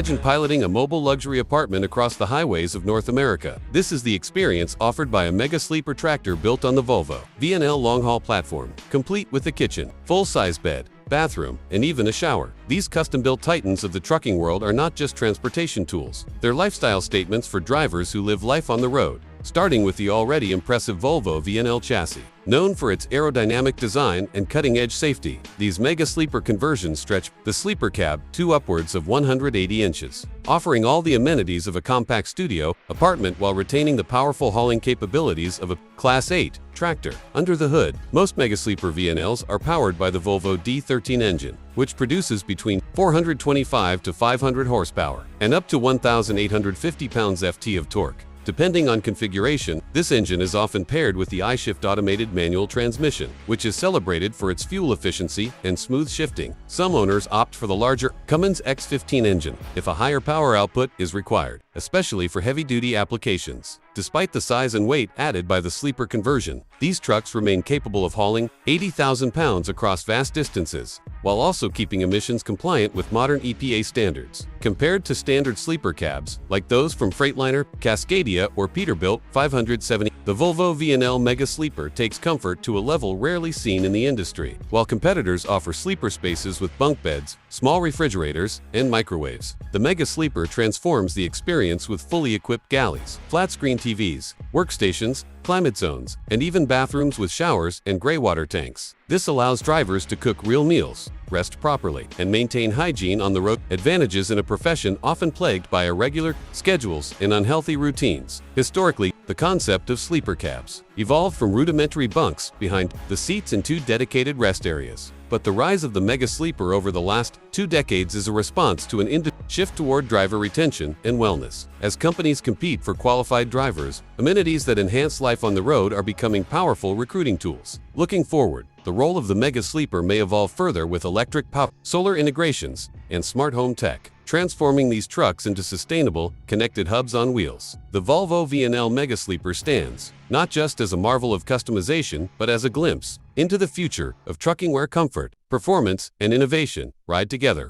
Imagine piloting a mobile luxury apartment across the highways of North America. This is the experience offered by a Mega Sleeper tractor built on the Volvo VNL long-haul platform, complete with a kitchen, full-size bed, bathroom, and even a shower. These custom-built titans of the trucking world are not just transportation tools. They're lifestyle statements for drivers who live life on the road. Starting with the already impressive Volvo VNL chassis. Known for its aerodynamic design and cutting-edge safety, these Mega Sleeper conversions stretch the sleeper cab to upwards of 180 inches, offering all the amenities of a compact studio apartment while retaining the powerful hauling capabilities of a Class 8 tractor. Under the hood, most Mega Sleeper VNLs are powered by the Volvo D13 engine, which produces between 425 to 500 horsepower and up to 1,850 pounds-ft of torque. Depending on configuration, this engine is often paired with the I-Shift automated manual transmission, which is celebrated for its fuel efficiency and smooth shifting. Some owners opt for the larger Cummins X15 engine if a higher power output is required, especially for heavy-duty applications. Despite the size and weight added by the sleeper conversion, these trucks remain capable of hauling 80,000 pounds across vast distances, while also keeping emissions compliant with modern EPA standards. Compared to standard sleeper cabs, like those from Freightliner, Cascadia, or Peterbilt 570, the Volvo VNL Mega Sleeper takes comfort to a level rarely seen in the industry. While competitors offer sleeper spaces with bunk beds, small refrigerators, and microwaves, the Mega Sleeper transforms the experience with fully equipped galleys, flat-screen TVs, workstations, climate zones, and even bathrooms with showers and greywater tanks. This allows drivers to cook real meals, rest properly, and maintain hygiene on the road. Advantages in a profession often plagued by irregular schedules and unhealthy routines. Historically, the concept of sleeper cabs evolved from rudimentary bunks behind the seats and 2 dedicated rest areas. But the rise of the Mega Sleeper over the last 2 decades is a response to an shift toward driver retention and wellness. As companies compete for qualified drivers, amenities that enhance life on the road are becoming powerful recruiting tools. Looking forward, the role of the Mega Sleeper may evolve further with electric power, solar integrations, and smart home tech, transforming these trucks into sustainable, connected hubs on wheels. The Volvo VNL Mega Sleeper stands not just as a marvel of customization, but as a glimpse into the future of trucking where comfort, performance, and innovation ride together.